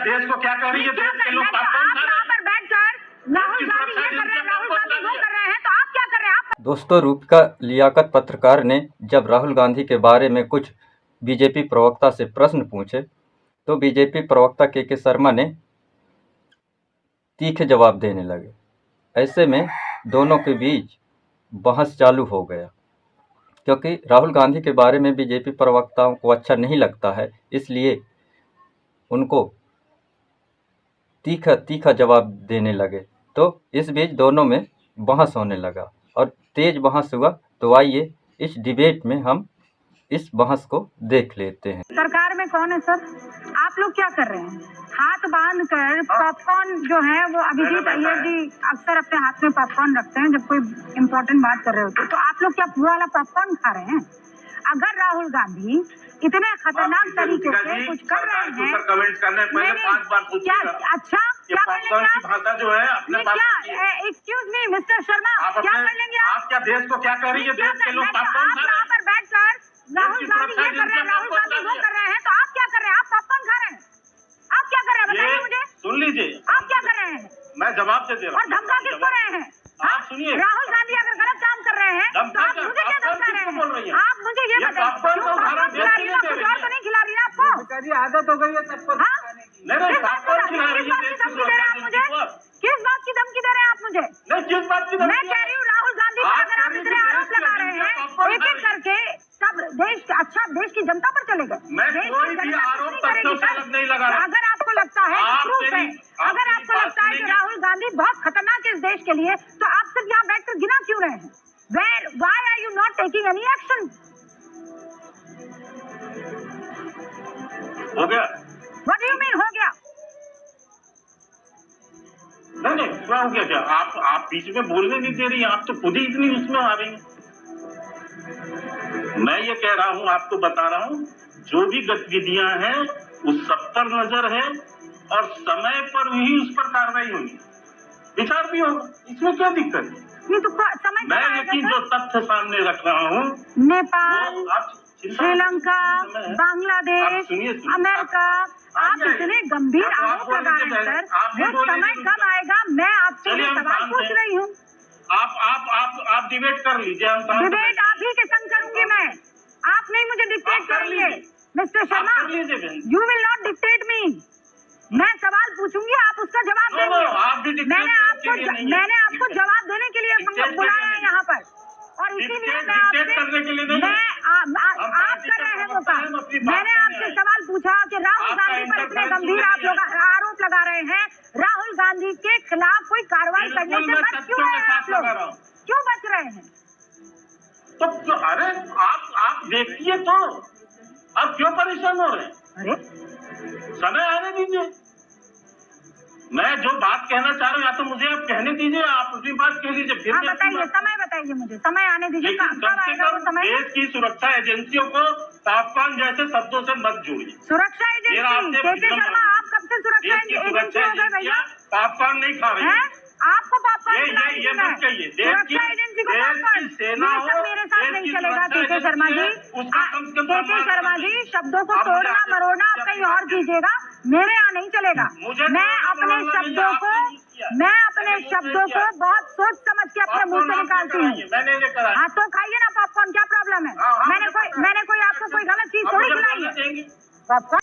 देश को क्या कर रही है? देश के लोग पॉपकॉर्न खा रहे हैं। पर बैठकर राहुल गांधी ये कर रहे हैं, राहुल गांधी वो कर रहे हैं, तो आप क्या कर रहे हैं? दोस्तों, रूपिका लियाकत पत्रकार ने जब राहुल गांधी के बारे में कुछ बीजेपी प्रवक्ता से प्रश्न पूछे तो बीजेपी प्रवक्ता के शर्मा ने तीखे जवाब देने लगे। ऐसे में दोनों के बीच बहस चालू हो गया, क्योंकि राहुल गांधी के बारे में बीजेपी प्रवक्ताओं को अच्छा नहीं लगता है, इसलिए उनको तीखा जवाब देने लगे। तो इस बीच दोनों में बहस होने लगा और तेज बहस हुआ। तो आइए इस डिबेट में हम इस बहस को देख लेते हैं। सरकार में कौन है सर? आप लोग क्या कर रहे हैं? हाथ बांध कर पॉपकॉर्न जो है वो अभिजीत अय्यर जी अक्सर अपने हाथ में पॉपकॉर्न रखते हैं जब कोई इम्पोर्टेंट बात कर रहे होते, तो आप लोग क्या पूरा वाला पॉपकॉर्न खा रहे हैं? अगर राहुल गांधी इतने खतरनाक तरीके से कुछ कर रहे हैं, कमेंट करने पहले 5 बार पूछिएगा। अच्छा क्या कर पॉपकॉर्न की भाषा जो है अपने पास लेंगे? एक्सक्यूज मी मिस्टर शर्मा, क्या कर लेंगे आप? क्या देश को क्या कर रही है? देश के लोग पॉपकॉर्न खा रहे हैं। पर बैठकर राहुल गांधी ये कर रहे हैं, राहुल गांधी वो कर रहे हैं, तो आप क्या कर रहे हैं? आप पॉपकॉर्न खा रहे हैं? आप क्या कर रहे हैं बताइए मुझे। सुन लीजिए, आप क्या कर रहे हैं? मैं जवाब दे रहा हूँ। और धमका किसको रहे हैं? आप सुनिए, राहुल गांधी अगर गलत काम कर रहे हैं तो आप मुझे क्या धमका रहे हैं? आप मुझे ये बताइए, पॉपकॉर्न को खा रही है, कुछ और तो नहीं खिला रही ना आपको? आदत हो गई है सबको। नहीं, पॉपकॉर्न खिला रही है। किस बात की धमकी दे रहे हैं आप मुझे? नहीं, किस बात की धमकी? मैं कह रही हूँ राहुल गांधी पर अगर आप इतने आरोप लगा रहे हैं एक एक करके, सब देश की जनता पर चलेगा। मैं कोई भी आरोप तथ्यों से अलग नहीं लगा रहा। अगर आपको लगता है प्रूफ है, अगर आपको लगता है कि राहुल गांधी बहुत खतरनाक है इस देश के लिए, तो आप सिर्फ यहाँ बैठकर गिना क्यों रहे हैं? Why are you not taking any action? हो गया? What do you mean हो गया? नहीं क्या हो गया? क्या आप बीच में बोलने नहीं दे रही? आप तो खुद ही इतनी उसमें आ रही हैं। मैं ये कह रहा हूँ, आपको बता रहा हूँ, जो भी गतिविधियां हैं उस सब पर नजर है और समय पर ही उस पर कार्रवाई होगी, विचार भी होगा। इसमें क्या दिक्कत है? ये तो समय मैं लेकिन जो तथ्य सामने रख रहा हूँ, नेपाल, श्रीलंका, बांग्लादेश, अमेरिका, आप इतने गंभीर आरोप लगा रहे हैं सर, वो समय कब आएगा? मैं आपसे ये सवाल पूछ रही हूँ। आप डिबेट कर लीजिए। डिबेट आप ही के संग करूंगी मैं, आप नहीं मुझे डिक्टेट करेंगे। Mister Sharma, you will not dictate me. मैं सवाल पूछूंगी, आप उसका जवाब देंगे। मैंने आपको जवाब देने के लिए बुलाया है यहाँ पर, और इसीलिए मैं आपसे आप कर रहे हैं वो काम। मैंने आपसे सवाल पूछा कि राहुल गांधी पर इतने गंभीर आप लोग आरोप लगा रहे हैं, राहुल गांधी के खिलाफ कोई कार्रवाई करने से बच क्यों रहे हैं आप लोग? क्यों बच रहे हैं? तो अरे आप देखिए तो आप क्यों परेशान हो रहे हैं? अरे समय आने दीजिए। मैं जो बात कहना चाह रहा हूँ या तो मुझे आप कहने दीजिए, आप अपनी बात कह लीजिए। फिर बताइए, समय बताइए मुझे, समय आने दीजिए। कब आएगा वो समय? देश की सुरक्षा एजेंसियों को पॉपकॉर्न जैसे शब्दों से मत जोड़िए। सुरक्षा एजेंसी के शर्मा, आप कब से सुरक्षा एजेंसी हो गए भैया? पॉपकॉर्न नहीं खा रही है। आपको पॉपकॉर्न ये मत कहिए। सुरक्षा एजेंसी को पॉपकॉर्न, ये सब मेरे साथ नहीं चलेगा। के शर्मा जी, के शर्मा जी, शब्दों को तोड़ना मरोड़ना आप कहीं और कीजिएगा, मेरे यहाँ नहीं चलेगा। मैं अपने शब्दों को बहुत सोच समझ के अपने मुंह से निकालती हूँ। हाँ तो खाइए ना पॉपकॉर्न, क्या प्रॉब्लम है? मैंने कोई आपको कोई गलत चीज थोड़ी खिलाई है। पॉपकॉर्न